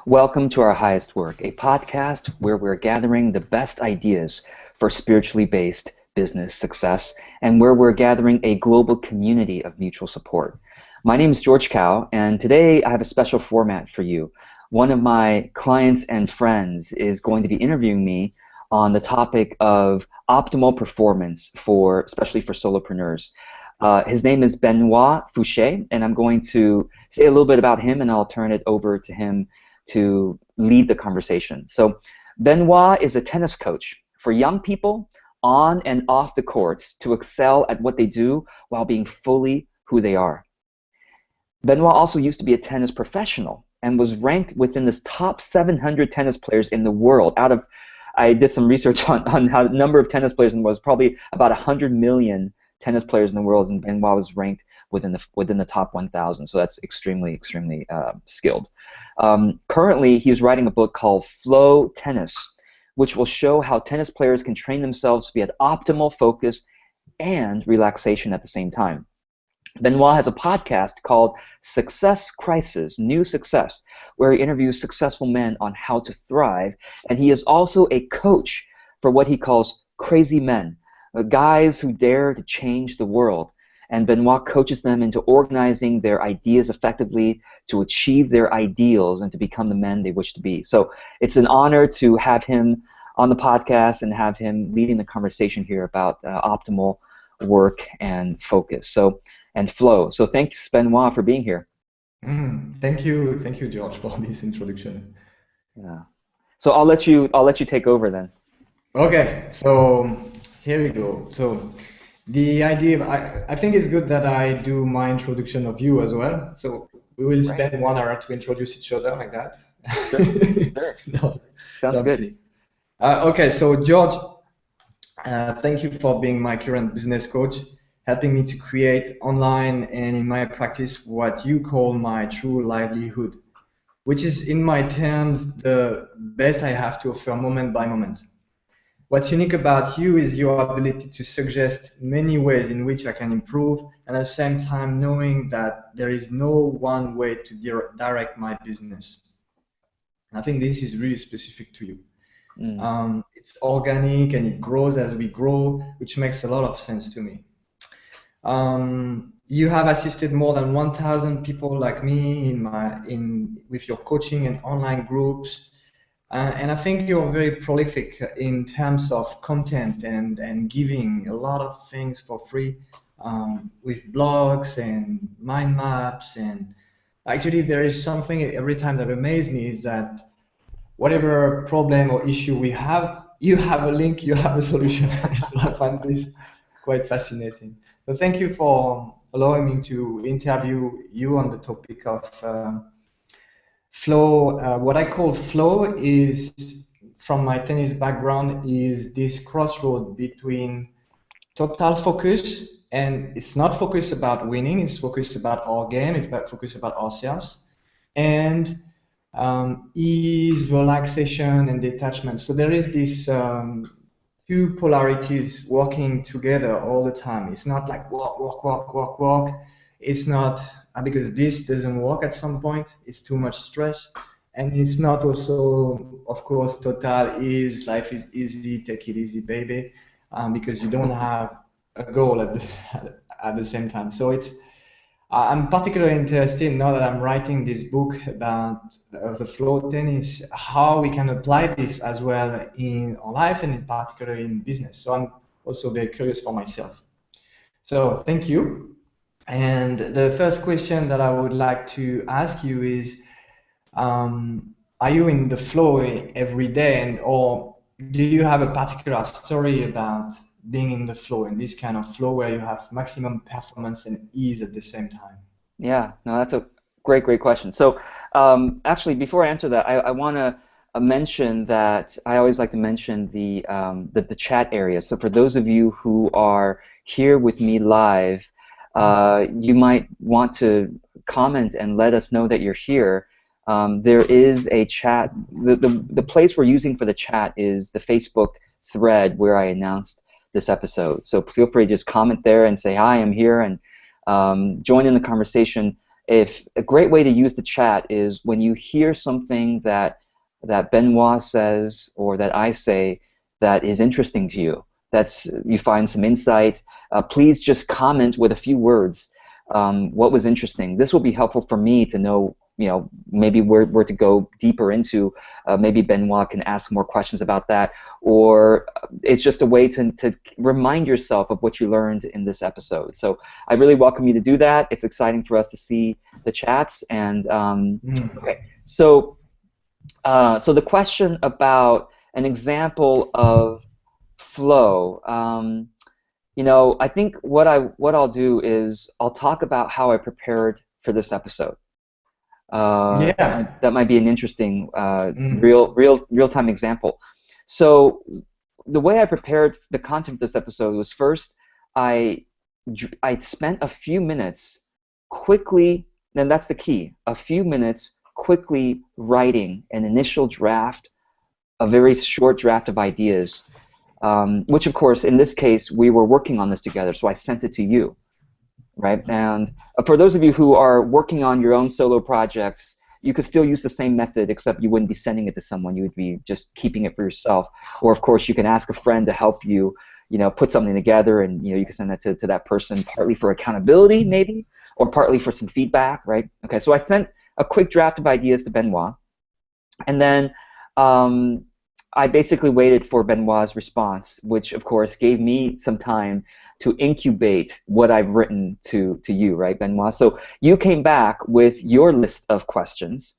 Welcome to Our Highest Work, a podcast where we're gathering the best ideas for spiritually based business success and where we're gathering a global community of mutual support. My name is George Kao, and today I have a special format for you. One of my clients and friends is going to be interviewing me on the topic of optimal performance especially for solopreneurs. His name is Benoit Foucher, and I'm going to say a little bit about him, and I'll turn it over to him to lead the conversation. So Benoit is a tennis coach for young people on and off the courts to excel at what they do while being fully who they are. Benoit also used to be a tennis professional and was ranked within the top 700 tennis players in the world. I did some research on how the number of tennis players in the world was probably about 100 million tennis players in the world, and Benoit was ranked within the top 1,000. So that's extremely skilled. Currently, he's writing a book called Flow Tennis, which will show how tennis players can train themselves to be at optimal focus and relaxation at the same time. Benoit has a podcast called Success Crisis, New Success, where he interviews successful men on how to thrive, and he is also a coach for what he calls crazy men, guys who dare to change the world. And Benoit coaches them into organizing their ideas effectively to achieve their ideals and to become the men they wish to be. So it's an honor to have him on the podcast and have him leading the conversation here about optimal work and focus and flow. So thanks, Benoit, for being here. Thank you, George, for this introduction. Yeah. So I'll let you take over then. Okay, so here we go. So the idea, I think it's good that I do my introduction of you as well. So we will spend 1 hour to introduce each other like that. Sure. No, Sounds good. kidding. Okay, so George, thank you for being my current business coach, helping me to create online and in my practice what you call my true livelihood, which is in my terms the best I have to offer moment by moment. What's unique about you is your ability to suggest many ways in which I can improve, and at the same time knowing that there is no one way to direct my business. And I think this is really specific to you. It's organic and it grows as we grow, which makes a lot of sense to me. You have assisted more than 1,000 people like me with your coaching and online groups. And I think you're very prolific in terms of content and giving a lot of things for free with blogs and mind maps. And actually, there is something every time that amazes me is that whatever problem or issue we have, you have a link, you have a solution. So I find this quite fascinating. So thank you for allowing me to interview you on the topic of flow. What I call flow is, from my tennis background, is this crossroad between total focus, and it's not focused about winning, it's focused about our game, it's focused about ourselves, and ease, relaxation, and detachment. So there is this two polarities working together all the time. It's not like work. It's not because this doesn't work at some point. It's too much stress. And it's not also, of course, total ease, life is easy, take it easy, baby, because you don't have a goal at the same time. So I'm particularly interested now that I'm writing this book about the flow tennis, how we can apply this as well in our life and in particular in business. So I'm also very curious for myself. So thank you. And the first question that I would like to ask you is, are you in the flow every day, or do you have a particular story about being in the flow, in this kind of flow where you have maximum performance and ease at the same time? Yeah, no, that's a great question. So actually, before I answer that, I want to mention that I always like to mention the chat area. So for those of you who are here with me live, you might want to comment and let us know that you're here. There is a chat. The place we're using for the chat is the Facebook thread where I announced this episode. So feel free to just comment there and say, hi, I'm here, and join in the conversation. if a great way to use the chat is when you hear something that Benoit says or that I say that is interesting to you, you find some insight, please just comment with a few words what was interesting. This will be helpful for me to know, maybe where to go deeper into. Maybe Benoit can ask more questions about that, or it's just a way to remind yourself of what you learned in this episode. So I really welcome you to do that. It's exciting for us to see the chats. And okay, so the question about an example of flow. I think what I'll do is I'll talk about how I prepared for this episode. That might be an interesting real-time example. So the way I prepared the content of this episode was, first I spent a few minutes quickly, and that's the key, a few minutes quickly writing an initial draft, a very short draft of ideas, which of course in this case we were working on this together, so I sent it to you. Right? And for those of you who are working on your own solo projects, you could still use the same method, except you wouldn't be sending it to someone. You would be just keeping it for yourself. Or of course you can ask a friend to help you, put something together, and you can send that to that person, partly for accountability maybe, or partly for some feedback, right? Okay, so I sent a quick draft of ideas to Benoit, and then I basically waited for Benoit's response, which of course gave me some time to incubate what I've written to you, right, Benoit? So you came back with your list of questions,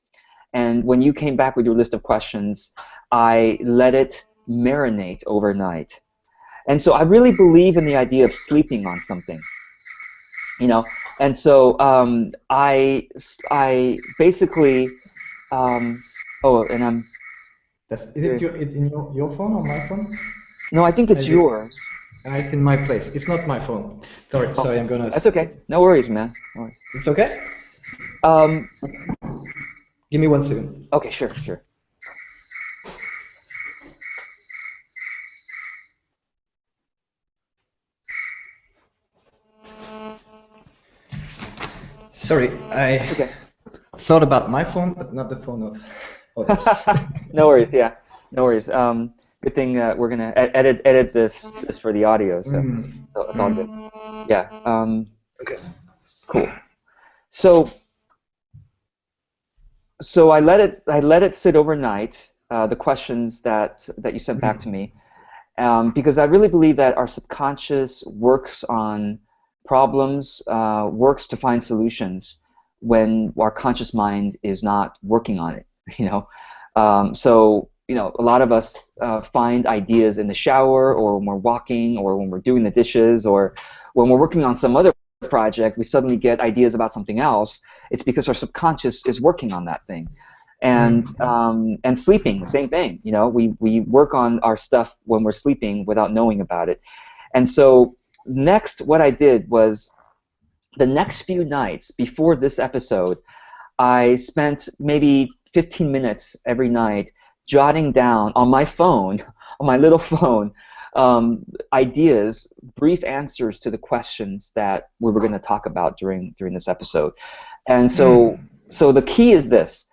and when you came back with your list of questions, I let it marinate overnight. And so I really believe in the idea of sleeping on something, and so I basically, oh, and I'm... Is it in your phone or my phone? No, I think it's yours. It's in my place. It's not my phone. Sorry, I'm gonna... That's okay. No worries, man. No worries. It's okay? Give me 1 second. Okay, sure. Sorry, I thought about my phone, but not the phone of others. No worries, yeah. No worries. Good thing we're going to edit this for the audio, so it's all good. Yeah. Okay. Cool. So I let it sit overnight, the questions that you sent back to me, because I really believe that our subconscious works on problems, works to find solutions when our conscious mind is not working on it. So a lot of us find ideas in the shower, or when we're walking, or when we're doing the dishes, or when we're working on some other project, we suddenly get ideas about something else. It's because our subconscious is working on that thing. And sleeping, same thing. We work on our stuff when we're sleeping without knowing about it. And so next, what I did was, the next few nights before this episode, I spent maybe 15 minutes every night jotting down on my phone, on my little phone, ideas, brief answers to the questions that we were going to talk about during this episode. And so the key is this: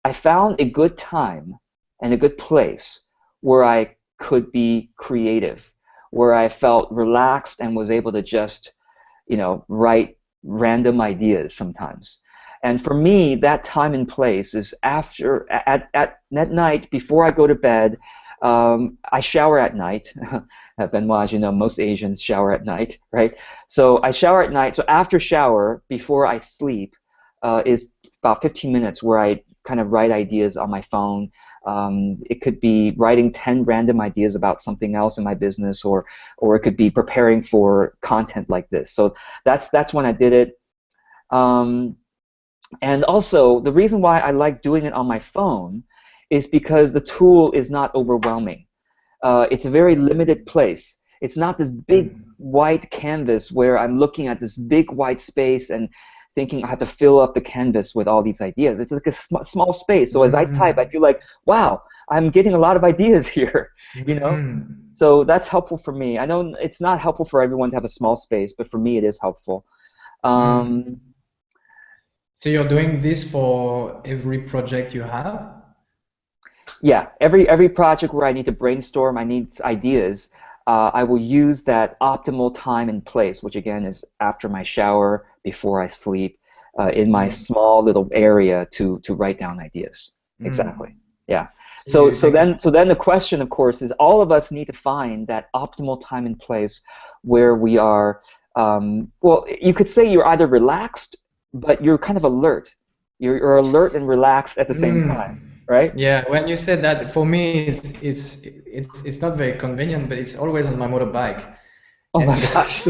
I found a good time and a good place where I could be creative, where I felt relaxed and was able to just, write random ideas sometimes. And for me, that time and place is at night before I go to bed. I shower at night. Benoit, as you know, most Asians shower at night, right? So I shower at night. So after shower, before I sleep, is about 15 minutes where I kind of write ideas on my phone. It could be writing 10 random ideas about something else in my business, or it could be preparing for content like this. So that's when I did it. And also, the reason why I like doing it on my phone is because the tool is not overwhelming. It's a very limited place. It's not this big white canvas where I'm looking at this big white space and thinking I have to fill up the canvas with all these ideas. It's like a small space. So as I type, I feel like, wow, I'm getting a lot of ideas here. So that's helpful for me. I know it's not helpful for everyone to have a small space, but for me it is helpful. So you're doing this for every project you have? Yeah, every project where I need to brainstorm, I need ideas, I will use that optimal time and place, which again is after my shower, before I sleep, in my Mm. small little area to write down ideas. Exactly. Mm. Yeah. So So you so think, then so then the question, of course, is all of us need to find that optimal time and place where we are. Well, you could say you're either relaxed, but you're kind of alert. You're alert and relaxed at the same time, mm. right? Yeah, when you said that, for me, it's not very convenient, but it's always on my motorbike. Oh And my so, gosh.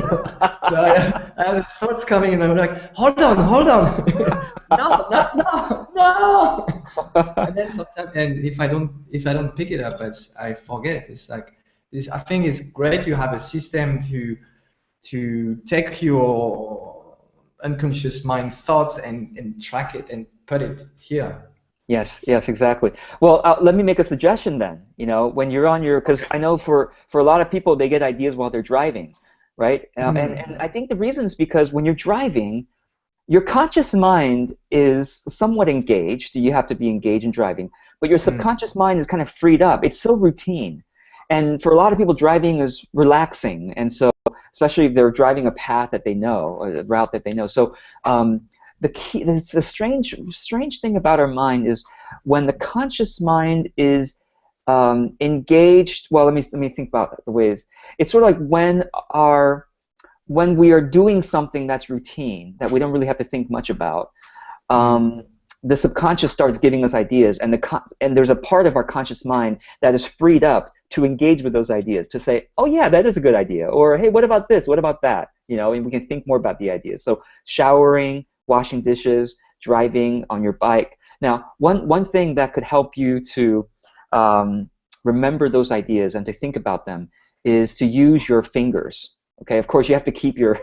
I have thoughts coming and I'm like, hold on. No, not no, no. And then sometimes, and if I don't pick it up, I forget. It's like this. I think it's great you have a system to take your unconscious mind thoughts and track it and put it here. Yes, yes, exactly. Well, let me make a suggestion then. When you're on your, because Okay. I know for a lot of people they get ideas while they're driving, right? And I Mm. think the reason is because when you're driving, your conscious mind is somewhat engaged. You have to be engaged in driving, but your Mm. subconscious mind is kind of freed up. It's so routine. And for a lot of people, driving is relaxing. And so, especially if they're driving a path that they know, or a route that they know. So, um, the key, it's a strange thing about our mind is when the conscious mind is engaged. Well, let me think about the ways. It's sort of like when we are doing something that's routine, that we don't really have to think much about, Mm. um, the subconscious starts giving us ideas, and and there's a part of our conscious mind that is freed up to engage with those ideas, to say, oh yeah, that is a good idea, or hey, what about this? What about that? And we can think more about the ideas. So showering, washing dishes, driving on your bike. Now, one thing that could help you to remember those ideas and to think about them is to use your fingers. Okay, of course you have to keep your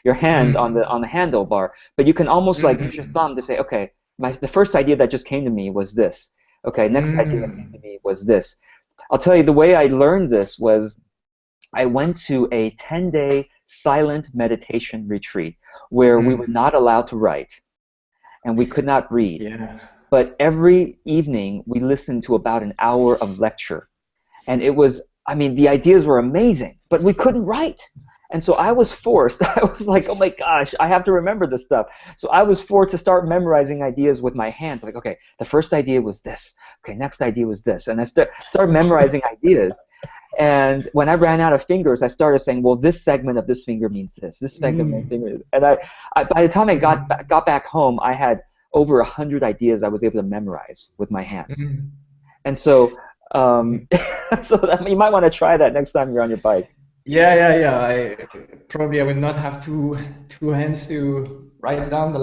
your hand on Mm. the handlebar, but you can almost like use your Mm. thumb to say, okay, the first idea that just came to me was this. Okay, next idea that came to Mm. me was this. I'll tell you the way I learned this was I went to a 10-day silent meditation retreat where we were Mm. not allowed to write and we could not read. Yeah. But every evening we listened to about an hour of lecture. And it was, I mean, the ideas were amazing, but we couldn't write. And so I was forced, I was like, oh my gosh, I have to remember this stuff. So I was forced to start memorizing ideas with my hands. Like, okay, the first idea was this. Okay, next idea was this. And I started memorizing ideas. And when I ran out of fingers, I started saying, well, this segment of this finger means this. This segment of Mm. finger. And by the time I Mm. got back home, I had over 100 ideas I was able to memorize with my hands. Mm. And so, Mm. so that, you might want to try that next time you're on your bike. Yeah. I will not have two hands to write down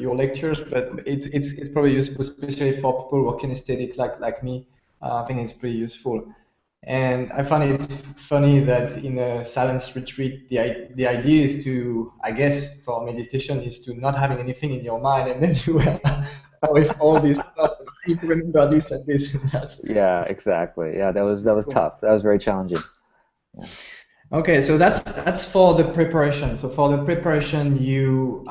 your lectures, but it's probably useful, especially for people who are kinesthetic like me. I think it's pretty useful. And I find it funny that in a silence retreat, the idea is to, I guess, for meditation, is to not having anything in your mind, and then you are with all these thoughts. I need to remember this and this and that. Yeah, exactly. Yeah, that It's was cool. tough. That was very challenging. Yeah. Okay, so that's for the preparation. So for the preparation, you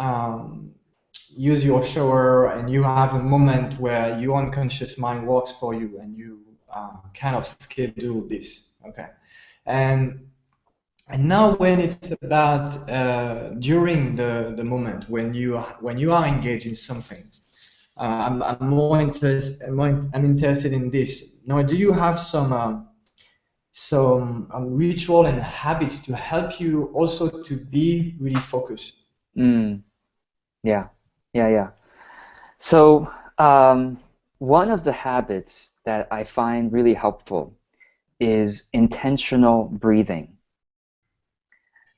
use your shower and you have a moment where your unconscious mind works for you and you kind of schedule this. Okay, and and now when it's about during the moment when you are engaged in something, I'm more interested. I'm interested in this. Now, do you have some ritual and habits to help you also to be really focused? Mm, yeah, yeah. So, one of the habits that I find really helpful is intentional breathing.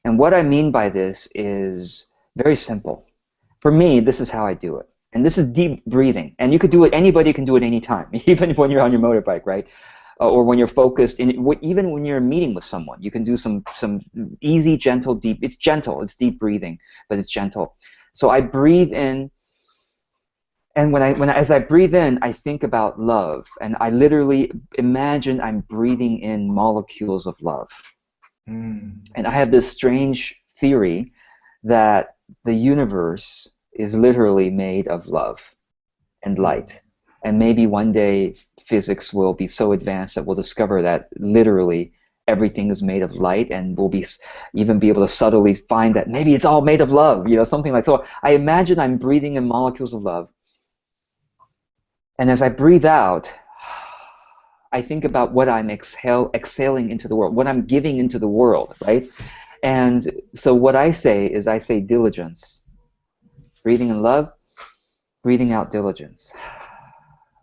And what I mean by this is very simple. For me, this is how I do it. And this is deep breathing. And you could do it, anybody can do it anytime, even when you're on your motorbike, right? Or when you're focused, even when you're in a meeting with someone, you can do some easy, gentle, deep. It's gentle, it's deep breathing, but it's gentle. So I breathe in, and as I breathe in, I think about love, and I literally imagine I'm breathing in molecules of love. Mm. And I have this strange theory that the universe is literally made of love and light. And maybe one day physics will be so advanced that we'll discover that literally everything is made of light, and we'll be even be able to subtly find that maybe it's all made of love, you know, something like so. I imagine I'm breathing in molecules of love, and as I breathe out, I think about what I'm exhaling into the world, what I'm giving into the world, right? And so what I say is I say diligence, breathing in love, breathing out diligence,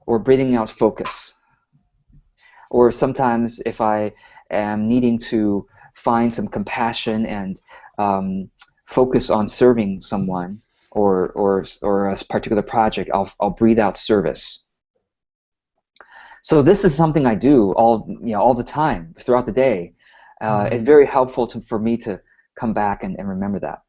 or breathing out focus. Or sometimes if I am needing to find some compassion and focus on serving someone or a particular project, I'll breathe out service. So this is something I do all the time throughout the day. It's very helpful for me to come back and remember that.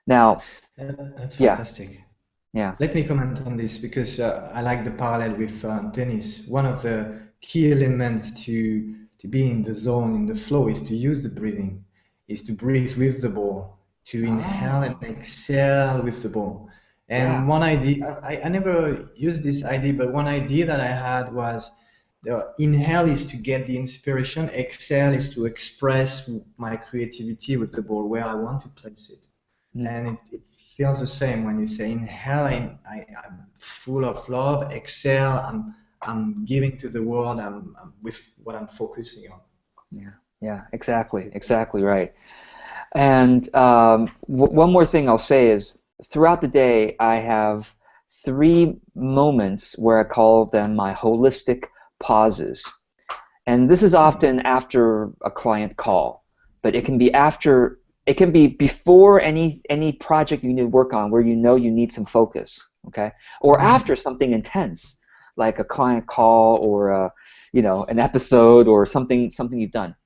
Now, That's yeah, fantastic. yeah. Let me comment on this because I like the parallel with tennis. One of the key elements to be in the zone, in the flow, is to use the breathing, is to breathe with the ball, to inhale and exhale with the ball. Yeah. And one idea, I never used this idea, but one idea that I had was the inhale is to get the inspiration, exhale is to express my creativity with the ball where I want to place it. And it feels the same when you say inhale, I'm full of love, exhale, I'm giving to the world, I'm with what I'm focusing on. Yeah, exactly right. And one more thing I'll say is throughout the day, I have 3 moments where I call them my holistic pauses. And this is often after a client call, but it can be after, it can be before any project you need to work on where you know you need some focus, okay? Or after something intense, like a client call or an episode or something you've done.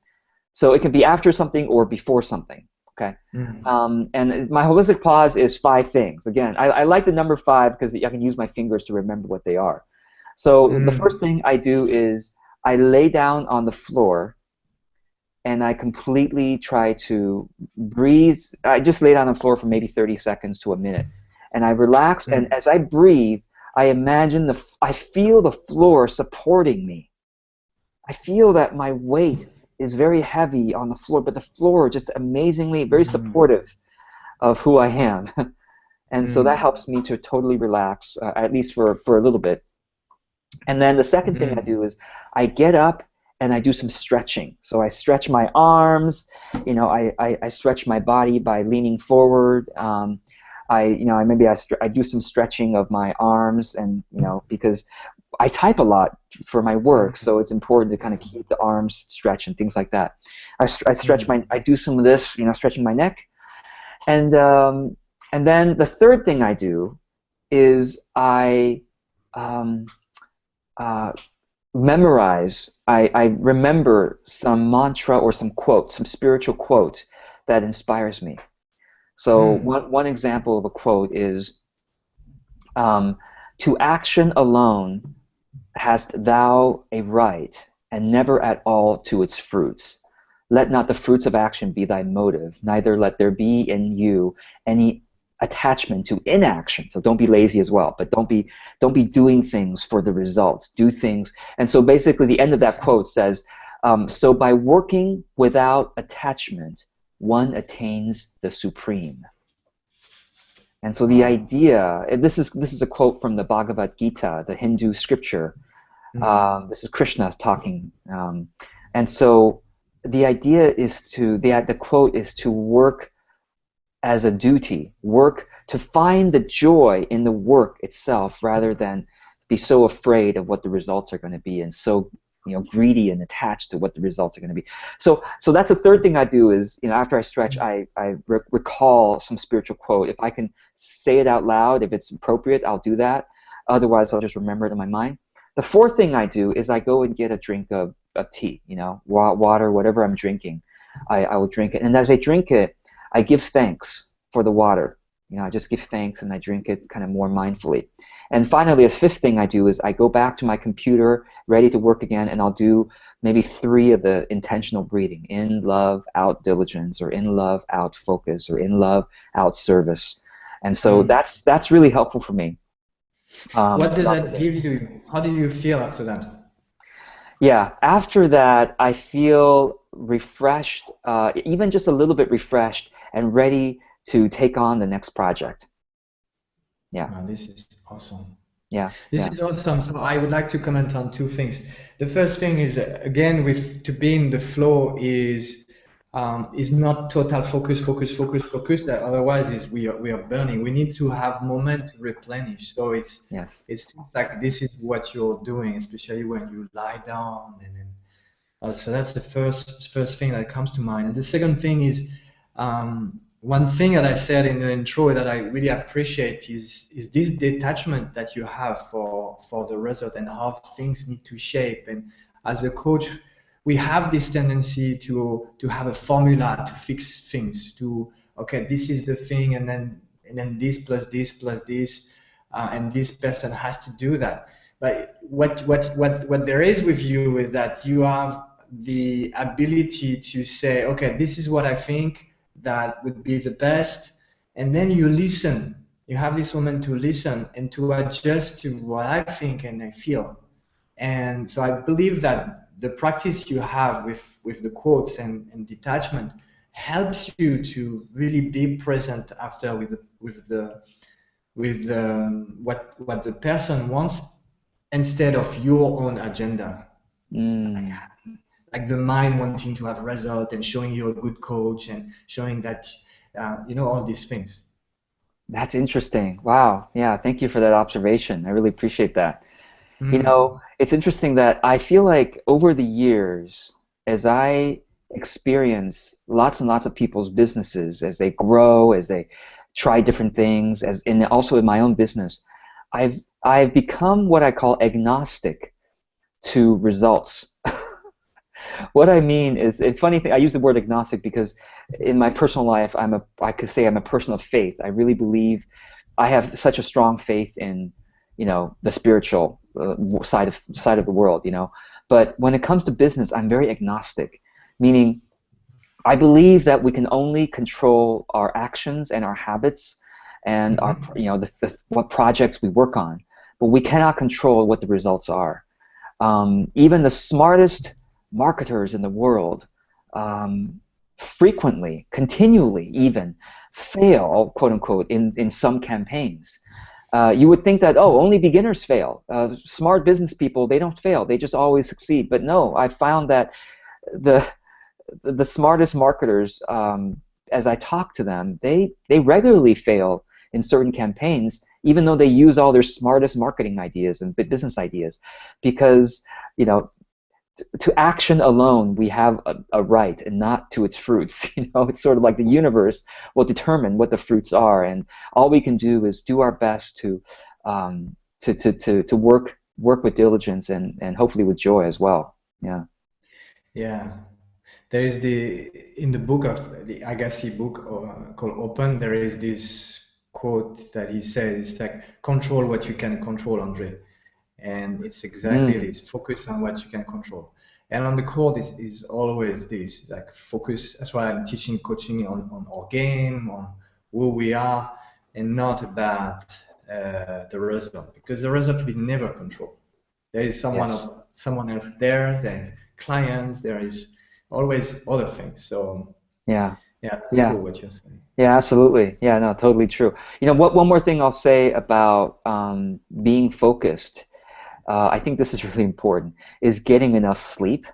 So it can be after something or before something, okay? And my holistic pause is 5 things. Again, I like the number 5 because I can use my fingers to remember what they are. So the first thing I do is I lay down on the floor and I completely try to breathe. I just lay down on the floor for maybe 30 seconds to a minute. And I relax, and as I breathe, I imagine I feel the floor supporting me. I feel that my weight is very heavy on the floor, but the floor just amazingly very supportive of who I am. And so that helps me to totally relax, at least for a little bit. And then the second thing I do is I get up and I do some stretching. So I stretch my arms, I stretch my body by leaning forward. I do some stretching of my arms, and because I type a lot for my work, so it's important to kind of keep the arms stretched and things like that. I do some of this, stretching my neck, and then the third thing I do is I memorize. I remember some mantra or some quote, some spiritual quote that inspires me. So one example of a quote is, "To action alone hast thou a right, and never at all to its fruits. Let not the fruits of action be thy motive, neither let there be in you any attachment to inaction." So don't be lazy as well, but don't be doing things for the results. Do things. And so basically the end of that quote says, so by working without attachment, one attains the supreme. And so the idea, this is a quote from the Bhagavad Gita, the Hindu scripture. This is Krishna talking, and so the idea is the quote is to work as a duty, work to find the joy in the work itself, rather than be so afraid of what the results are going to be and so greedy and attached to what the results are going to be. So that's the third thing I do is, after I stretch, I recall some spiritual quote. If I can say it out loud, if it's appropriate, I'll do that. Otherwise, I'll just remember it in my mind. The fourth thing I do is I go and get a drink of tea, water, whatever I'm drinking. I will drink it, and as I drink it, I give thanks for the water. I just give thanks and I drink it kind of more mindfully. And finally, a fifth thing I do is I go back to my computer, ready to work again, and I'll do maybe 3 of the intentional breathing: in love, out diligence, or in love, out focus, or in love, out service. And so that's really helpful for me. What does throughout the that day. give you? How do you feel after that? Yeah, after that, I feel refreshed, even just a little bit refreshed and ready to take on the next project. Yeah, Wow, this is awesome. yeah, This yeah, is awesome. So I would like to comment on two things. The first thing is again with to be in the flow is not total focus. That otherwise is we are burning. We need to have moment to replenish. So yes. it's like this is what you're doing, especially when you lie down and then so that's the first thing that comes to mind. And the second thing is one thing that I said in the intro that I really appreciate is this detachment that you have for the result and how things need to shape. And as a coach, we have this tendency to have a formula to fix things. To okay, this is the thing, and then this plus this, and this person has to do that. But what there is with you is that you have the ability to say, okay, this is what I think that would be the best, and then you listen. You have this moment to listen and to adjust to what I think and I feel. And so I believe that the practice you have with the quotes and detachment helps you to really be present after with what the person wants instead of your own agenda. Like, Mm, like the mind wanting to have a result and showing you a good coach and showing that all these things. that's interesting. Wow. Yeah, thank you for that observation. I really appreciate that. Mm. It's interesting that I feel like over the years, as I experience lots and lots of people's businesses, as they grow, as they try different things, as and also in my own business, I've become what I call agnostic to results. What I mean is, a funny thing, I use the word agnostic because in my personal life, I could say I'm a person of faith. I really believe I have such a strong faith in, the spiritual side of the world. But when it comes to business, I'm very agnostic, meaning I believe that we can only control our actions and our habits and our, Hmm. what projects we work on, but we cannot control what the results are. Even the smartest marketers in the world um, frequently, continually even, fail, quote unquote, in some campaigns. You would think that, oh, only beginners fail. Smart business people, they don't fail. They just always succeed. But no, I found that the the smartest marketers, as I talk to them, they regularly fail in certain campaigns, even though they use all their smartest marketing ideas and business ideas, because you know to action alone we have a right, and not to its fruits. It's sort of like the universe will determine what the fruits are, and all we can do is do our best to work with diligence and hopefully with joy as well. Yeah. Yeah. There is in the book of the Agassi book called Open, there is this quote that he says, it's like, control what you can control, Andre. And it's exactly Mm. this, focus on what you can control. And on the core is always this, it's like focus. That's why I'm teaching coaching on our game, on who we are, and not about the result, because the result we never control. There is Yes. someone else there, there clients, there is always other things. So Yeah. yeah, that's Yeah. cool what you're saying. Yeah, absolutely. Yeah, no, totally true. What one more thing I'll say about being focused, I think this is really important, is getting enough sleep.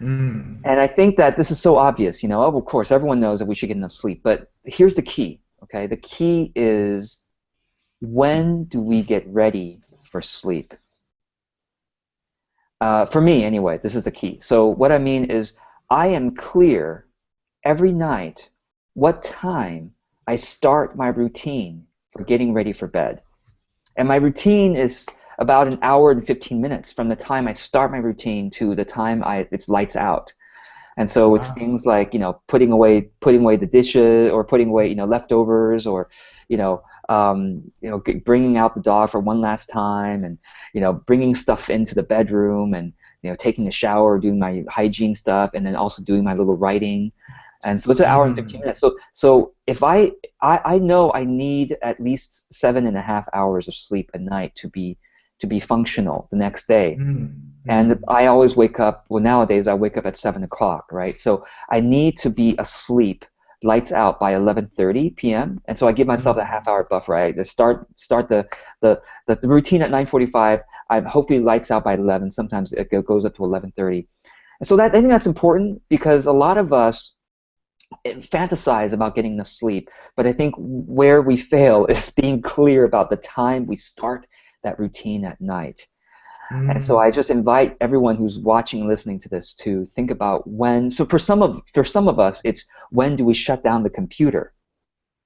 Mm. And I think that this is so obvious, of course, everyone knows that we should get enough sleep, but here's the key, okay? The key is, when do we get ready for sleep? For me, anyway, this is the key. So what I mean is, I am clear every night what time I start my routine for getting ready for bed. And my routine is about an hour and 15 minutes from the time I start my routine to the time it's lights out. And so it's Wow. things like, putting away the dishes, or putting away, leftovers, or, bringing out the dog for one last time, and, bringing stuff into the bedroom, and, taking a shower, doing my hygiene stuff, and then also doing my little writing. And so it's an hour and 15 minutes. So if I know I need at least 7.5 hours of sleep a night to be functional the next day. And I always wake up, well, nowadays I wake up at 7 o'clock, right? So I need to be asleep, lights out by 11:30 p.m. And so I give myself a half-hour buffer. I start the routine at 9:45. I'm hopefully lights out by 11. Sometimes it goes up to 11:30. And so I think that's important because a lot of us fantasize about getting to sleep, but I think where we fail is being clear about the time we start that routine at night. And so I just invite everyone who's watching and listening to this to think about when. So for some of us, it's when do we shut down the computer,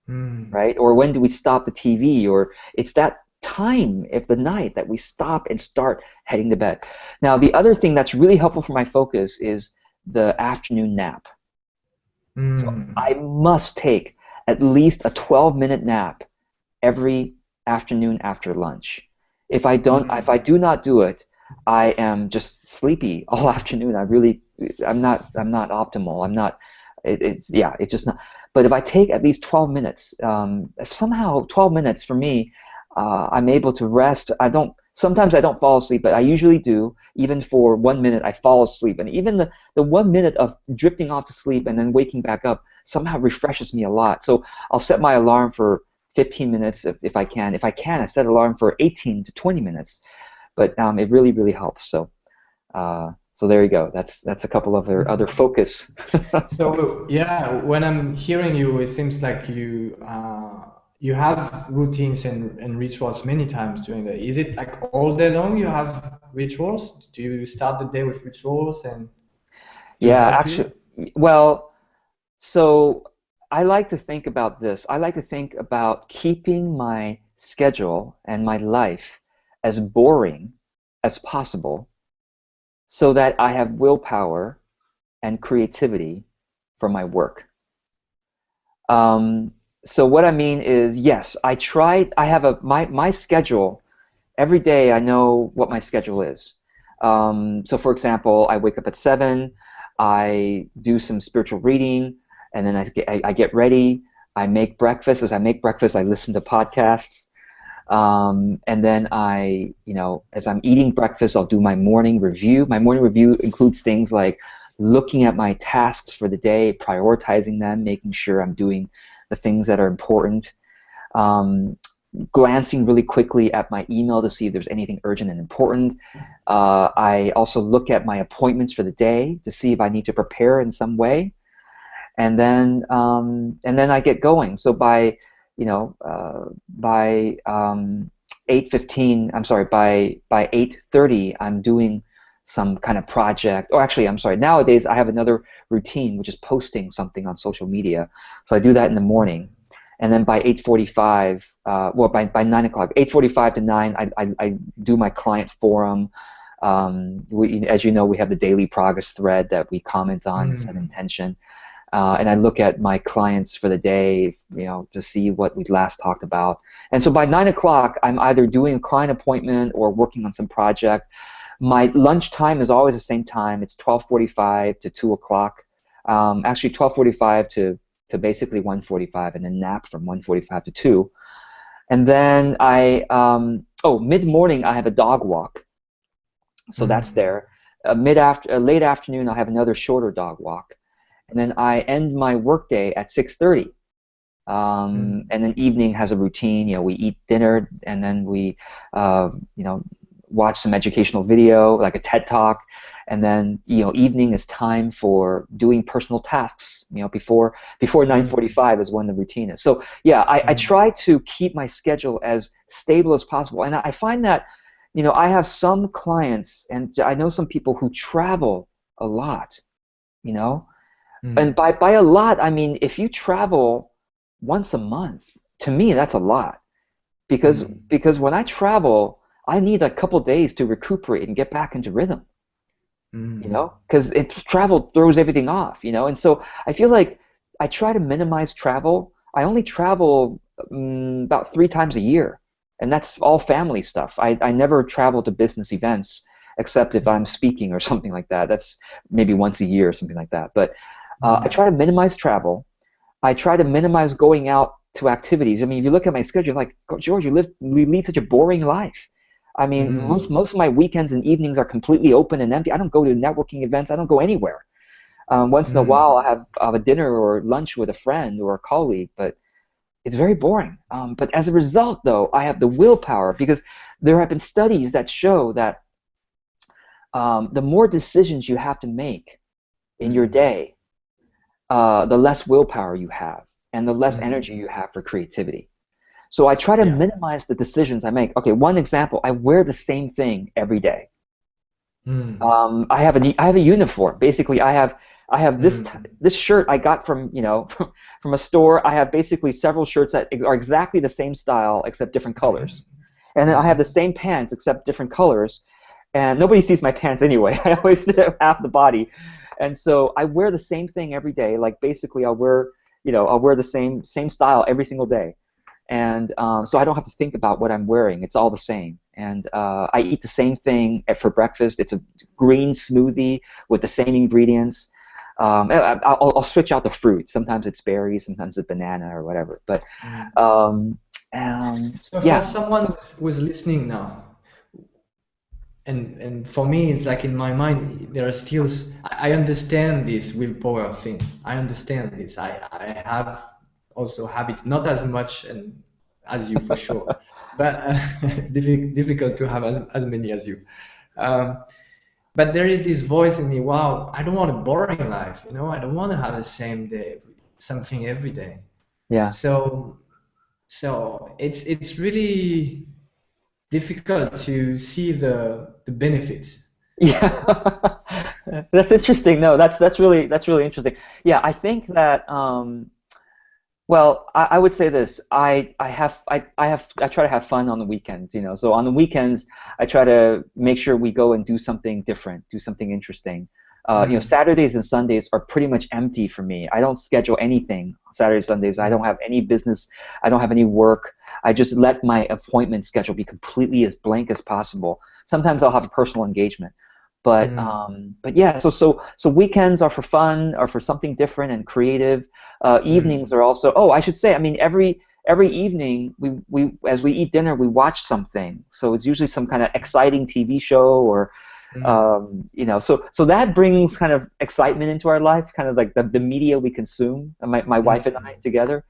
right? Or when do we stop the TV? Or it's that time of the night that we stop and start heading to bed. Now, the other thing that's really helpful for my focus is the afternoon nap. So I must take at least a 12-minute nap every afternoon after lunch. If I do not do it, I am just sleepy all afternoon. I'm not optimal. I'm not. It's just not. But if I take at least 12 minutes, if somehow 12 minutes for me, I'm able to rest. Sometimes I don't fall asleep, but I usually do. Even for 1 minute, I fall asleep, and even the 1 minute of drifting off to sleep and then waking back up somehow refreshes me a lot. So I'll set my alarm for 15 minutes if I can. If I can, I set an alarm for 18 to 20 minutes. But it really, really helps. So there you go. That's a couple of other focus. So yeah, when I'm hearing you, it seems like you have routines and rituals many times during the day. Is it like all day long you have rituals? Do you start the day with rituals and to Yeah, help you? actually, well, so I like to think about this. I like to think about keeping my schedule and my life as boring as possible so that I have willpower and creativity for my work. So what I mean is, yes, I have my schedule. Every day I know what my schedule is. So for example, I wake up at 7, I do some spiritual reading, and then I get ready, I make breakfast. As I make breakfast, I listen to podcasts. And then as I'm eating breakfast, I'll do my morning review. My morning review includes things like looking at my tasks for the day, prioritizing them, making sure I'm doing the things that are important, glancing really quickly at my email to see if there's anything urgent and important. I also look at my appointments for the day to see if I need to prepare in some way, and then I get going. So by 8:15, I'm sorry, by 8:30, I'm doing some kind of project. Or actually, I'm sorry, nowadays I have another routine, which is posting something on social media. So I do that in the morning. And then by 8:45, by 9 o'clock, 8:45 to 9, I do my client forum. As you know, we have the daily progress thread that we comment on and set intention. And I look at my clients for the day, to see what we last talked about. And so by 9 o'clock, I'm either doing a client appointment or working on some project. My lunch time is always the same time. It's 12:45 to 2 o'clock. Actually, 12:45 to basically 1:45, and then nap from 1:45 to 2. And then mid-morning, I have a dog walk. So that's there. Late afternoon, I have another shorter dog walk. And then I end my workday at 6:30. And then evening has a routine. We eat dinner, and then we, watch some educational video, like a TED Talk. And then, evening is time for doing personal tasks. Before 9:45 is when the routine is. So yeah, I try to keep my schedule as stable as possible. And I find that, I have some clients, and I know some people who travel a lot. And by a lot, I mean, if you travel once a month, to me, that's a lot. Because when I travel, I need a couple days to recuperate and get back into rhythm. Because travel throws everything off. And so I feel like I try to minimize travel. I only travel about 3 times a year, and that's all family stuff. I never travel to business events except if I'm speaking or something like that. That's maybe once a year or something like that. But I try to minimize travel. I try to minimize going out to activities. I mean, if you look at my schedule, like, George, you lead such a boring life. I mean, most of my weekends and evenings are completely open and empty. I don't go to networking events. I don't go anywhere. Once in a while, I have a dinner or lunch with a friend or a colleague, but it's very boring. But as a result, though, I have the willpower, because there have been studies that show that the more decisions you have to make in your day, the less willpower you have and the less energy you have for creativity. So I try to minimize the decisions I make. Okay, one example, I wear the same thing every day. I have a uniform. Basically, I have this shirt I got from from a store. I have basically several shirts that are exactly the same style except different colors, and then I have the same pants except different colors, and nobody sees my pants anyway. I always have half the body, and so I wear the same thing every day. Like basically, I'll wear the same style every single day. And so I don't have to think about what I'm wearing. It's all the same. And I eat the same thing for breakfast. It's a green smoothie with the same ingredients. I'll switch out the fruit. Sometimes it's berries, sometimes it's banana or whatever. But So yeah. for someone who's listening now, and for me, it's like in my mind, there are still, I understand this willpower thing. I understand this. I have also habits, not as much as you for sure, but it's difficult to have as many as you. Um, but there is this voice in me, wow, I don't want a boring life, I don't want to have the same day, something every day. Yeah. So it's really difficult to see the benefits. Yeah. That's interesting. No, that's really interesting. Yeah, I think that well, I would say this. I try to have fun on the weekends, So on the weekends, I try to make sure we go and do something different, do something interesting. Saturdays and Sundays are pretty much empty for me. I don't schedule anything Saturdays, Sundays. I don't have any business. I don't have any work. I just let my appointment schedule be completely as blank as possible. Sometimes I'll have a personal engagement, but yeah. So weekends are for fun, are for something different and creative. Evenings are also. Oh, I should say. I mean, every evening we as we eat dinner, we watch something. So it's usually some kind of exciting TV show or. So that brings kind of excitement into our life, kind of like the media we consume, my wife and I together.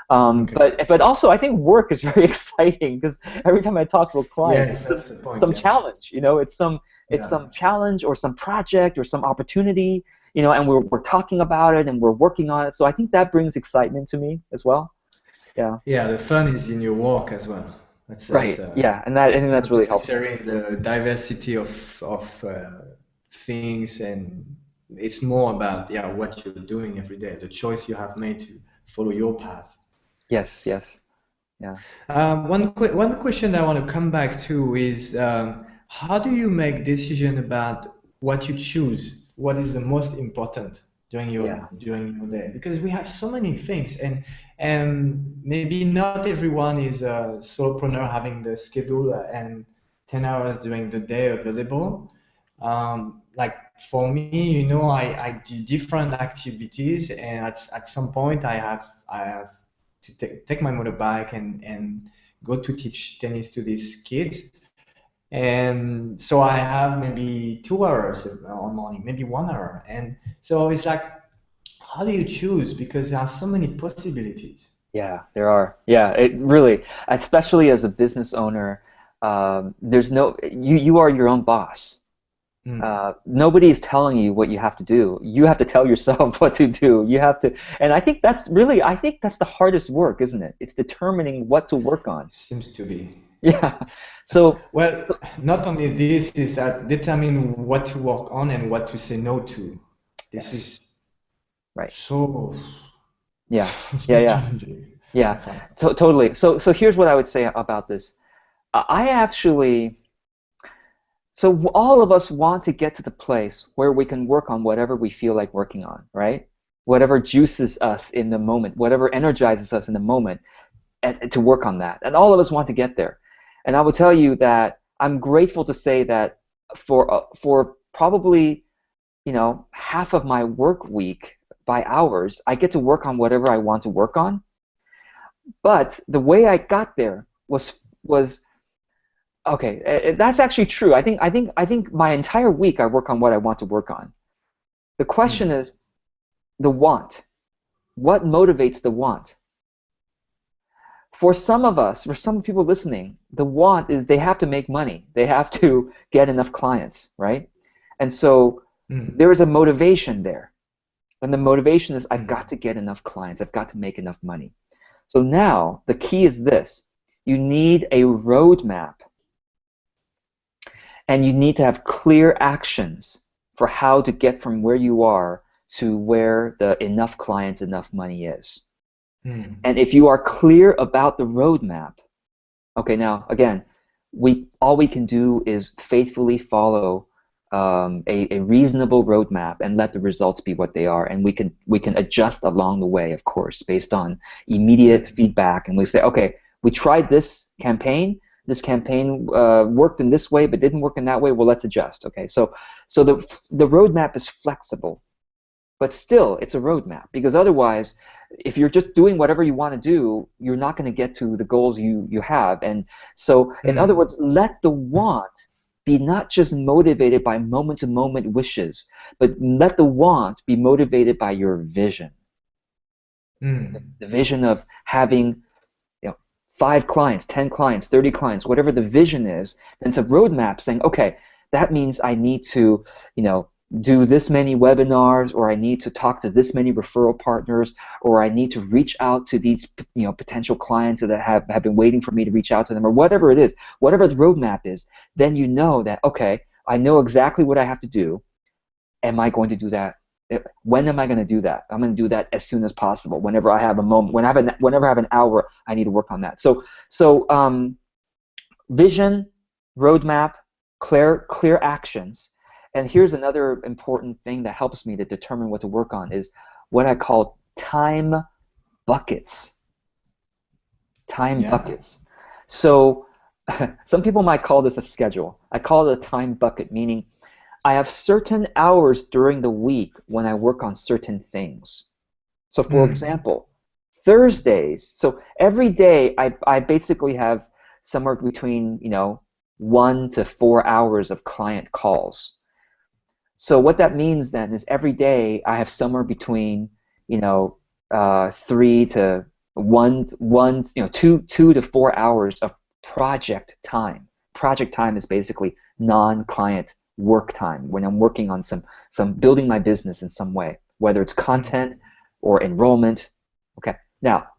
But also I think work is very exciting because every time I talk to a client, yes, that's the point, some challenge, it's some challenge or some project or some opportunity, and we're talking about it and we're working on it. So I think that brings excitement to me as well. Yeah. Yeah, the fun is in your work as well. Right. Yeah, and I think that's not really helpful. necessarily the diversity of things, and it's more about what you're doing every day, the choice you have made to follow your path. Yes. Yes. Yeah. One question I want to come back to is how do you make decision about what you choose? What is the most important during your day? Because we have so many things, and maybe not everyone is a solopreneur having the schedule and 10 hours during the day available. Like for me, I do different activities, and at some point I have to take my motorbike and go to teach tennis to these kids. And so I have maybe 2 hours on morning, maybe 1 hour. And so it's like, how do you choose? Because there are so many possibilities. Yeah, there are. Yeah, it really, especially as a business owner, there's you are your own boss. Nobody is telling you what you have to do. You have to tell yourself what to do. You have to, and I think that's the hardest work, isn't it? It's determining what to work on. Seems to be. Yeah. So, well, not only this is that determine what to work on and what to say no to. This is right. So yeah, challenging. Yeah. Totally. So here's what I would say about this. I actually. So all of us want to get to the place where we can work on whatever we feel like working on, right? Whatever juices us in the moment, whatever energizes us in the moment, and to work on that. And all of us want to get there. And I will tell you that I'm grateful to say that for probably half of my work week, by hours. I get to work on whatever I want to work on. But the way I got there was okay. That's actually true. I think my entire week I work on what I want to work on. The question is the want. What motivates the want? For some of us, for some people listening, the want is they have to make money. They have to get enough clients, right? And so there is a motivation there. And the motivation is I've got to get enough clients. I've got to make enough money. So now the key is this. You need a roadmap. And you need to have clear actions for how to get from where you are to where the enough clients, enough money is. And if you are clear about the roadmap, okay, now again, all we can do is faithfully follow a reasonable roadmap and let the results be what they are, and we can adjust along the way, of course, based on immediate feedback. And we say, okay, we tried this campaign. This campaign worked in this way, but didn't work in that way. Well, let's adjust. Okay, so the roadmap is flexible, but still, it's a roadmap, because otherwise, if you're just doing whatever you want to do, you're not going to get to the goals you have. And so, in other words, let the want be not just motivated by moment-to-moment wishes, but let the want be motivated by your vision. The vision of having 5 clients, 10 clients, 30 clients, whatever the vision is. Then it's a roadmap saying, okay, that means I need to, do this many webinars, or I need to talk to this many referral partners, or I need to reach out to these potential clients that have been waiting for me to reach out to them, or whatever it is, whatever the roadmap is. Then you know that, okay, I know exactly what I have to do. Am I going to do that? When am I going to do that? I'm going to do that as soon as possible. Whenever I have a moment, whenever I have an hour, I need to work on that. So vision, roadmap, clear actions. And here's another important thing that helps me to determine what to work on is what I call time buckets. Time buckets. So some people might call this a schedule. I call it a time bucket, meaning I have certain hours during the week when I work on certain things. So for example, Thursdays, so every day I basically have somewhere between 1 to 4 hours of client calls. So what that means then is every day I have somewhere between 3 to 2 to 4 hours of project time. Project time is basically non-client work time when I'm working on some building my business in some way, whether it's content or enrollment. Okay. Now,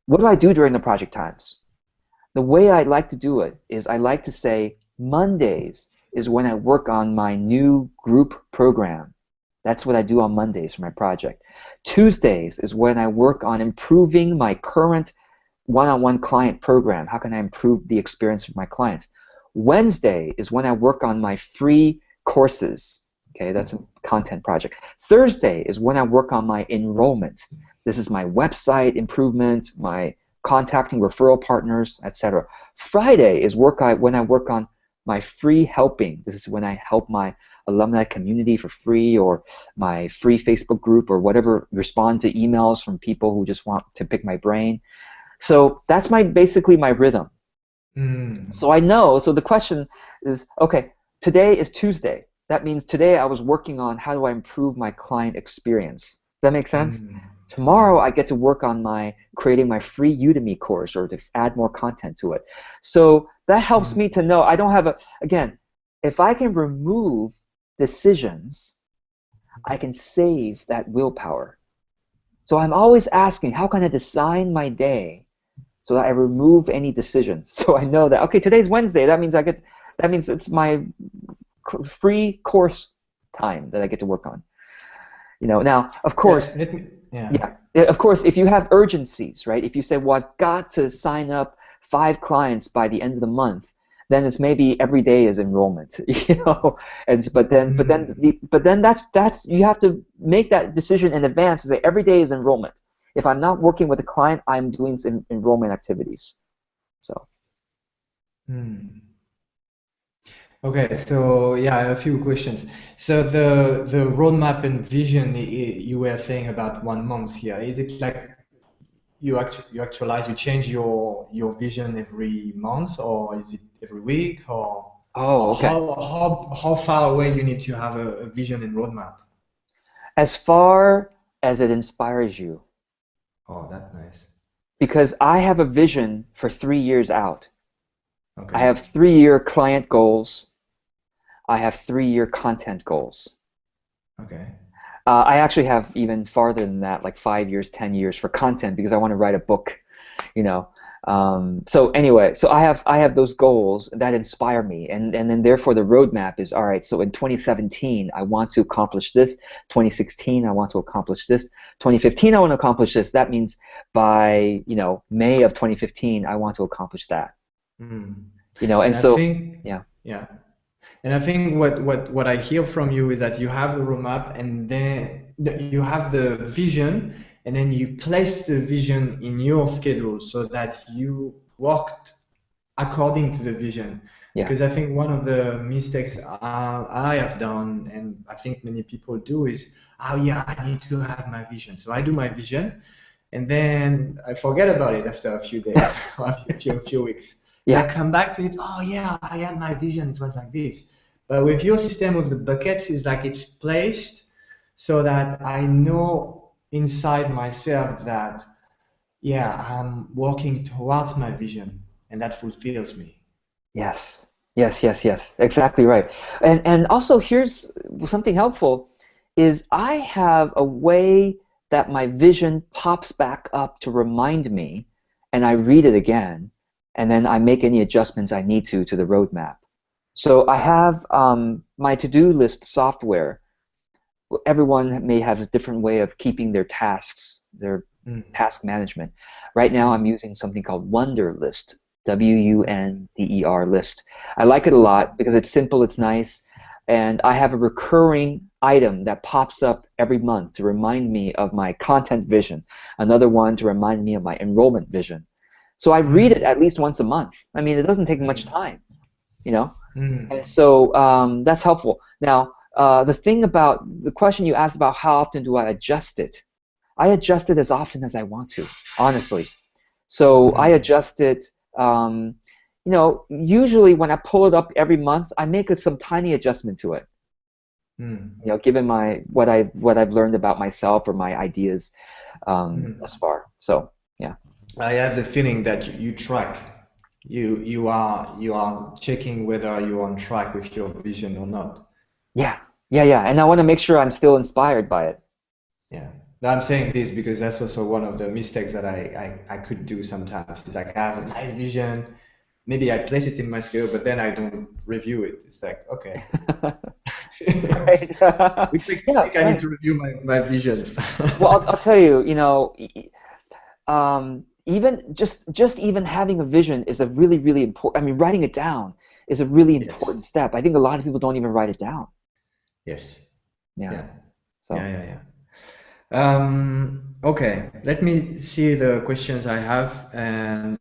what do I do during the project times? The way I like to do it is I like to say Mondays is when I work on my new group program. That's what I do on Mondays for my project. Tuesdays is when I work on improving my current one-on-one client program. How can I improve the experience of my clients? Wednesday is when I work on my free courses. Okay, that's a content project. Thursday is when I work on my enrollment. This is my website improvement, my contacting referral partners, etc. Friday is when I work on my free helping. This is when I help my alumni community for free, or my free Facebook group, or whatever, respond to emails from people who just want to pick my brain. So that's basically my rhythm. So I know, so the question is, okay, today is Tuesday. That means today I was working on how do I improve my client experience. Does that make sense? Tomorrow I get to work on creating my free Udemy course, or to add more content to it. So that helps me to know I don't have again, if I can remove decisions, I can save that willpower. So I'm always asking, how can I design my day so that I remove any decisions? So I know that, okay, today's Wednesday. That means it's my free course time that I get to work on. Now, of course, of course, if you have urgencies, right? If you say, well, I've got to sign up 5 clients by the end of the month, then it's maybe every day is enrollment, but then that's you have to make that decision in advance to say every day is enrollment. If I'm not working with a client, I'm doing some enrollment activities. So. Okay, so yeah, a few questions. So the roadmap and vision you were saying about 1 month here, is it like you actualize, you change your vision every month, or is it every week, or Oh, okay. how far away you need to have a vision and roadmap? As far as it inspires you, Oh, that's nice. because I have a vision for 3 years out. I Okay. have 3 year client goals. I have 3 year content goals. Okay. I actually have even farther than that, like 5 years, 10 years for content because I want to write a book, you know. So anyway, so I have those goals that inspire me, and then therefore the roadmap is all right. So in 2017, I want to accomplish this. 2016, I want to accomplish this. 2015, I want to accomplish this. That means by May of 2015, I want to accomplish that. Mm. And And I so think, yeah, yeah. And I think what I hear from you is that you have the roadmap and then you have the vision, and then you place the vision in your schedule so that you worked according to the vision. yeah, Because I think one of the mistakes I have done, and I think many people do, is, oh yeah, I need to have my vision. So I do my vision, and then I forget about it after a few days or a few weeks. And I yeah, come back to it, oh yeah, I had my vision, it was like this. But with your system of the buckets, it's like it's placed so that I know inside myself that, yeah, I'm working towards my vision, and that fulfills me. yes, yes, yes, yes, exactly right. And also here's something helpful is I have a way that my vision pops back up to remind me, and I read it again, and then I make any adjustments I need to the roadmap. So I have my to-do list software. Everyone may have a different way of keeping their tasks, their Mm, task management. Right now, mm, I'm using something called Wonder List, Wunder list. I like it a lot because it's simple, it's nice, and I have a recurring item that pops up every month to remind me of my content vision, another one to remind me of my enrollment vision. So I read it mm, at least once a month. I mean, it doesn't take much mm, time, you know? And mm, so that's helpful. Now, the thing about the question you asked about how often do I adjust it? I adjust it as often as I want to, honestly. So I mm, adjust it. Usually when I pull it up every month, I make some tiny adjustment to it. mm, Given my what I've learned about myself or my ideas thus mm. far. So yeah, I have the feeling that you track. You are checking whether you're on track with your vision or not. yeah, yeah, yeah. And I want to make sure I'm still inspired by it. Yeah. Now, I'm saying this because that's also one of the mistakes that I could do sometimes. It's like I have a nice vision, maybe I place it in my schedule, but then I don't review it. It's like, okay. Right. Which Yeah, week I need right. to review my vision. Well, I'll tell you, even just even having a vision is a really, really important. I mean, writing it down is a really Yes. important step. I think a lot of people don't even write it down. Yes. Yeah. Yeah. Yeah, So, yeah, yeah. Okay, let me see the questions I have, and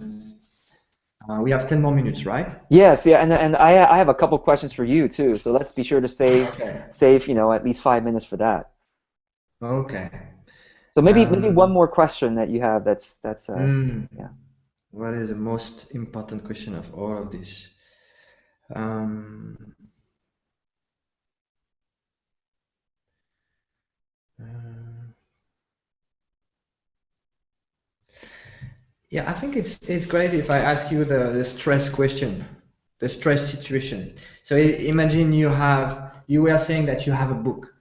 we have 10 more minutes, right? yes, yeah, and I have a couple questions for you too. So let's be sure to Okay. save at least 5 minutes for that. Okay. So maybe one Um, more question that you have that's hmm, yeah. what is the most important question of all of this? Um, uh, yeah, I think it's great if I ask you the stress question, the stress situation. So imagine you were saying that you have a book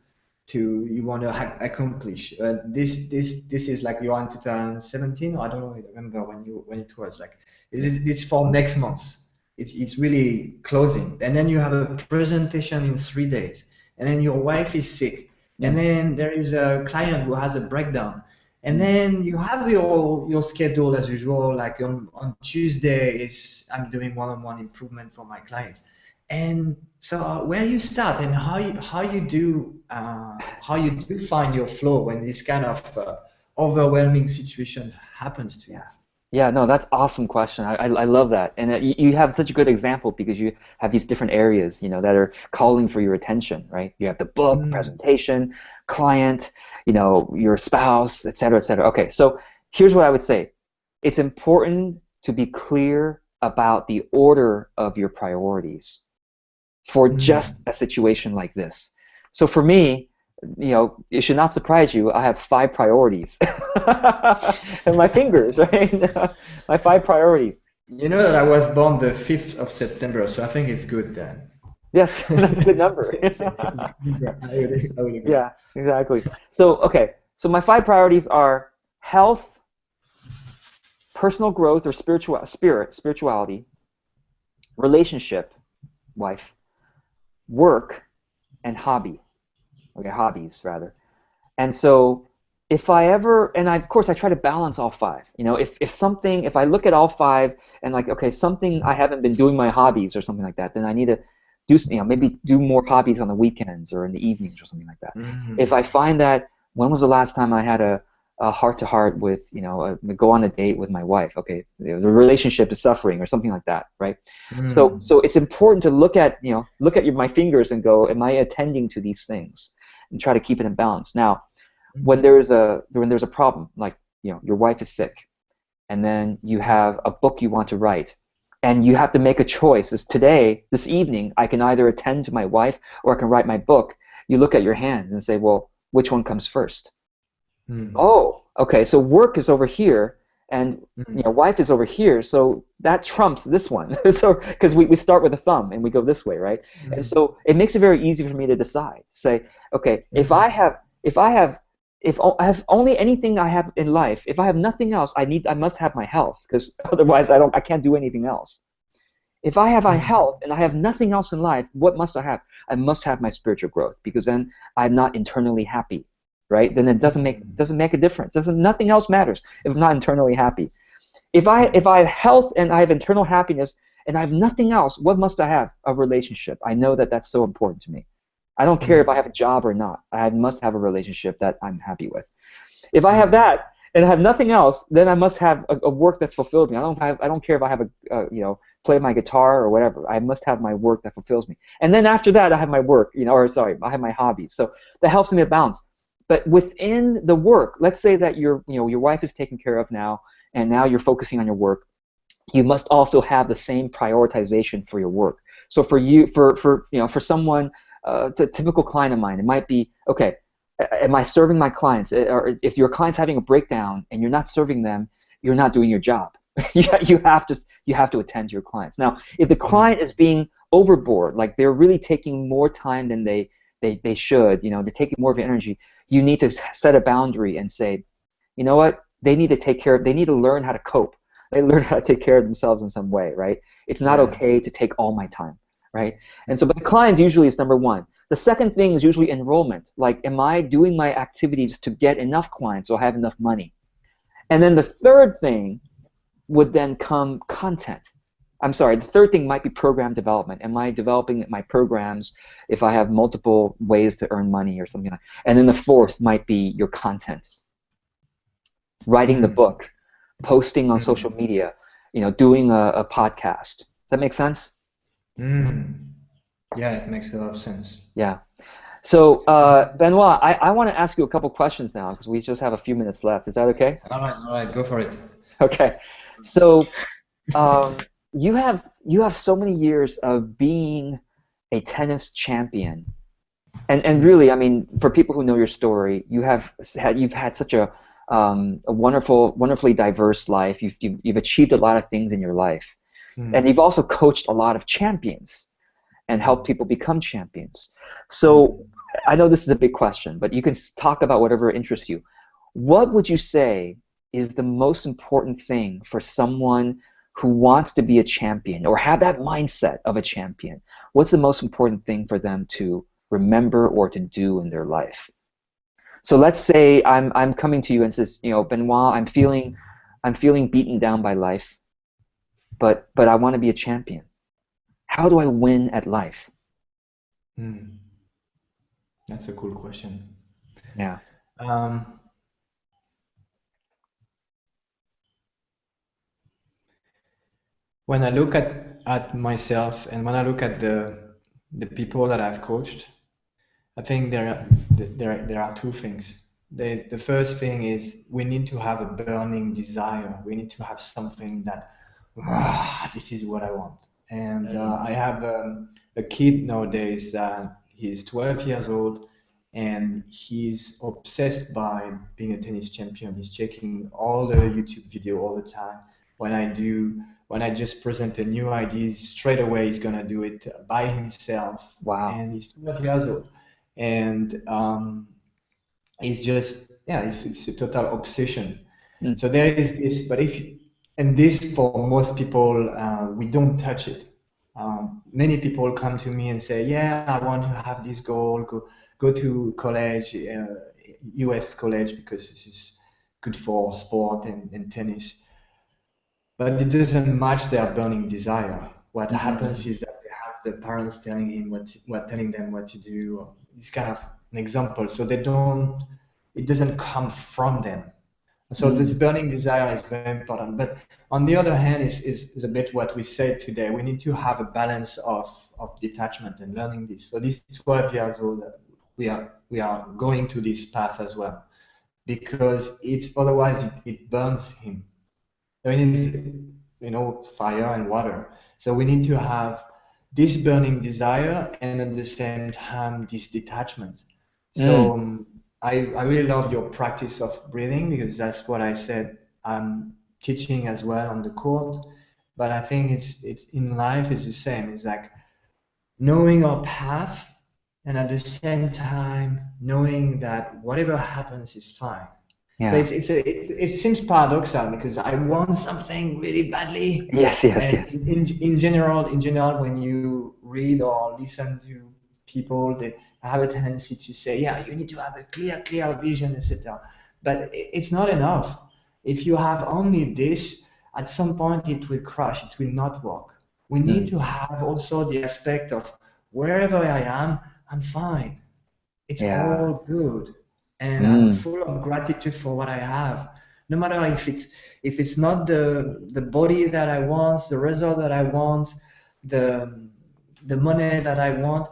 you want to accomplish. This is like you're in 2017. I don't remember when it was like. It's for next month. It's really closing, and then you have a presentation in 3 days, and then your wife is sick, and Mm, then there is a client who has a breakdown, and mm, then you have your schedule as usual. Like on Tuesday is I'm doing one-on-one improvement for my clients, and so where you start and how you do find your flow when this kind of overwhelming situation happens to yeah. you. Yeah, no, that's awesome question. I love that. And you have such a good example because you have these different areas, that are calling for your attention, right? You have the book, Mm. presentation, client, your spouse, et cetera, et cetera. Okay, so here's what I would say. It's important to be clear about the order of your priorities for just Mm. a situation like this. So for me, it should not surprise you. I have five priorities. And my fingers, right? My five priorities. You know that I was born the 5th of September, so I think it's good then. Yes, that's a good number. It's good. I would agree. Yeah, exactly. So, okay. So my five priorities are health, personal growth or spirituality, relationship, wife, work, and hobby. Okay, hobbies rather. And so if I ever, and of course I try to balance all five. If I look at all five and like, okay, something I haven't been doing my hobbies or something like that, then I need to do, maybe do more hobbies on the weekends or in the evenings or something like that. If I Mm. find that, when was the last time I had a heart to heart with, go on a date with my wife? Okay, the relationship is suffering or something like that, right? So Mm. it's important to look at my fingers and go, am I attending to these things? And try to keep it in balance. Now, when Mm. there's a problem, like your wife is sick, and then you have a book you want to write, and you have to make a choice. Is today, this evening, I can either attend to my wife or I can write my book. You look at your hands and say, well, which one comes first? Mm. Oh, okay. So work is over here, and Mm. wife is over here. So that trumps this one. So because we start with a thumb and we go this way, right? And Mm. so it makes it very easy for me to decide. Say, okay, Mm. if I have only anything I have in life, if I have nothing else, I must have my health because otherwise I can't do anything else. If I have my Mm. health and I have nothing else in life, what must I have? I must have my spiritual growth because then I'm not internally happy, right? Then it Mm. doesn't make a difference. Doesn't Nothing else matters if I'm not internally happy. If I have health and I have internal happiness and I have nothing else, what must I have? A relationship. I know that that's so important to me. I don't care if I have a Mm. job or not. I must have a relationship that I'm happy with. If I have Mm. that and I have nothing else, then I must have a work that's fulfilled me. I don't care if I have play my guitar or whatever. I must have my work that fulfills me. And then after that, I have my work, or sorry, I have my hobbies. So that helps me to balance. But within the work, let's say that your wife is taken care of now, and now you're focusing on your work. You must also have the same prioritization for your work. So for someone, a typical client of mine, it might be, okay, am I serving my clients? Or if your client's having a breakdown and you're not serving them, you're not doing your job. You have to attend to your clients. Now, if the client Mm. is being overboard, like they're really taking more time than they should, they're taking more of your energy, you need to set a boundary and say, you know what? They need to learn how to cope. They learn how to take care of themselves in some way, right? It's not Yeah. okay to take all my time, right? And so, but the clients usually is number one. The second thing is usually enrollment. Like, am I doing my activities to get enough clients so I have enough money? And then the third thing would then come content. I'm sorry, the third thing might be program development. Am I developing my programs if I have multiple ways to earn money or something like that? And then the fourth might be your content, writing the Mm. book, posting on social Mm. media, doing a podcast. Does that make sense? Mm. Yeah, it makes a lot of sense. Yeah. So, Benoit, I want to ask you a couple questions now because we just have a few minutes left. Is that okay? All right, go for it. Okay. So, you have so many years of being a tennis champion, and Mm. really, I mean, for people who know your story, you've had such a wonderfully diverse life. You've achieved a lot of things in your life, and you've Mm. also coached a lot of champions and helped Mm. people become champions. So Mm. I know this is a big question, but you can talk about whatever interests you. What would you say is the most important thing for someone who wants to be a champion or have that mindset of a champion? What's the most important thing for them to remember or to do in their life? So let's say I'm coming to you and says, Benoit, I'm feeling beaten down by life, but I want to be a champion. How do I win at life? Mm. That's a cool question. Yeah. Um, when I look at myself and when I look at the people that I've coached, I think there are two things. The first thing is we need to have a burning desire. We need to have something that this is what I want. And I have a kid nowadays that he's 12 years old and he's obsessed by being a tennis champion. He's checking all the YouTube video all the time. When I just present a new idea, straight away he's gonna do it by himself. Wow. And he's 12 years old, and it's just it's a total obsession. Mm. So there is this, but and this for most people, we don't touch it. Many people come to me and say, yeah, I want to have this goal, go to college, US college, because this is good for sport and tennis. But it doesn't match their burning desire. What happens is that they have the parents telling them what to do. It's kind of an example. So it doesn't come from them. So this burning desire is very important. But on the other hand, is a bit what we said today. We need to have a balance of detachment and learning this. So this 12 years old, we are going to this path as well, because otherwise it burns him. I mean, it's, fire and water. So we need to have this burning desire and at the same time this detachment. So I really love your practice of breathing, because that's what I said I'm teaching as well on the court. But I think it's in life is the same. It's like knowing our path and at the same time knowing that whatever happens is fine. Yeah. So it seems paradoxal, because I want something really badly. Yes. In general, when you read or listen to people, they have a tendency to say, yeah, you need to have a clear vision, etc. But it's not enough. If you have only this, at some point it will crash. It will not work. We need to have also the aspect of wherever I am, I'm fine. It's all good. And I'm full of gratitude for what I have. No matter if it's not the body that I want, the result that I want, the money that I want,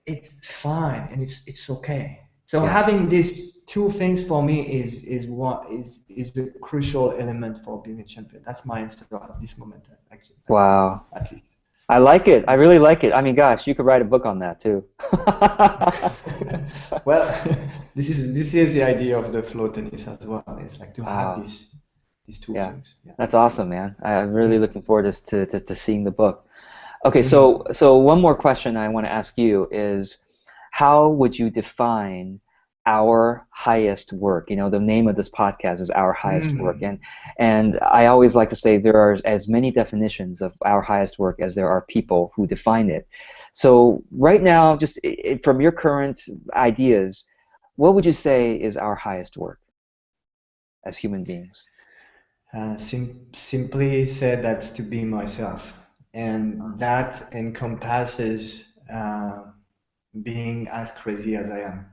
it's fine and it's okay. So having these two things for me is the crucial element for being a champion. That's my answer at this moment, actually. Wow. At least. I like it. I really like it. I mean, gosh, you could write a book on that too. Well, this is the idea of the flow tennis as well. It's like to have these two things. Yeah. That's awesome, man. I'm really looking forward to seeing the book. Okay, so one more question I want to ask you is, how would you define our highest work? The name of this podcast is Our Highest Work, and I always like to say there are as many definitions of our highest work as there are people who define it. So right now, just from your current ideas, what would you say is our highest work as human beings? Simply said, that's to be myself, and that encompasses being as crazy as I am.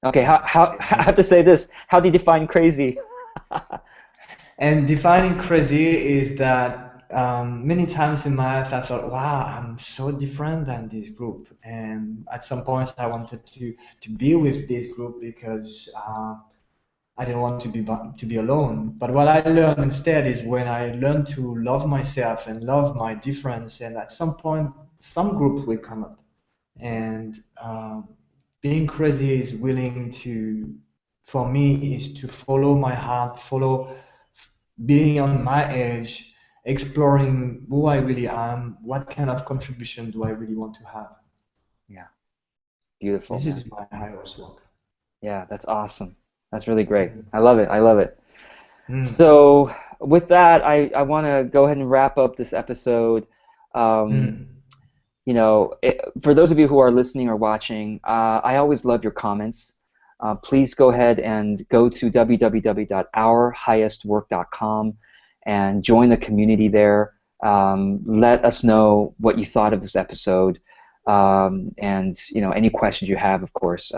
Okay, how I have to say this. How do you define crazy? And defining crazy is that many times in my life I thought, wow, I'm so different than this group. And at some points I wanted to be with this group because I didn't want to be alone. But what I learned instead is when I learned to love myself and love my difference, and at some point some groups will come up. And being crazy is willing to, for me, is to follow my heart, follow being on my edge, exploring who I really am, what kind of contribution do I really want to have. Yeah, beautiful. This is my highest work. Yeah, that's awesome. That's really great. I love it. I love it. So with that, I want to go ahead and wrap up this episode. For those of you who are listening or watching, I always love your comments. Please go ahead and go to www.ourhighestwork.com and join the community there. Let us know what you thought of this episode. And any questions you have, of course,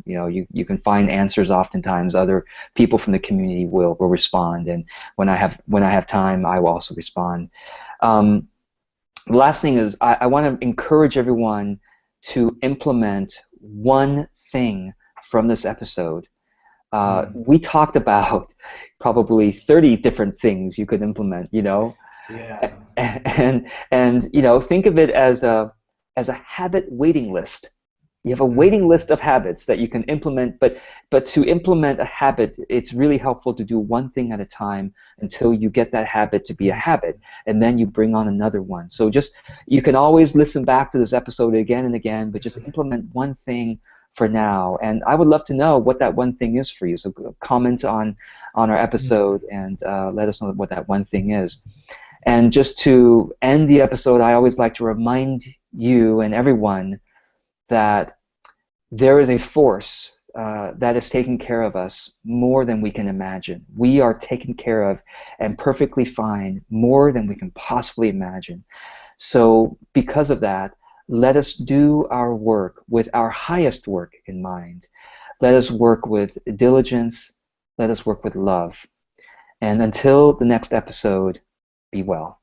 you can find answers. Oftentimes, other people from the community will respond, and when I have time, I will also respond. The last thing is I want to encourage everyone to implement one thing from this episode. We talked about probably 30 different things you could implement, Yeah. and think of it as a habit waiting list. You have a waiting Mm. list of habits that you can implement, but to implement a habit, it's really helpful to do one thing at a time until you get that habit to be a habit, and then you bring on another one. So just, you can always listen back to this episode again and again, but just implement one thing for now. And I would love to know what that one thing is for you. So comment on our Mm. episode and let us know what that one thing is. And just to end the episode, I always like to remind you and everyone that there is a force that is taking care of us more than we can imagine. We are taken care of and perfectly fine more than we can possibly imagine. So because of that, let us do our work with our highest work in mind. Let us work with diligence. Let us work with love. And until the next episode, be well.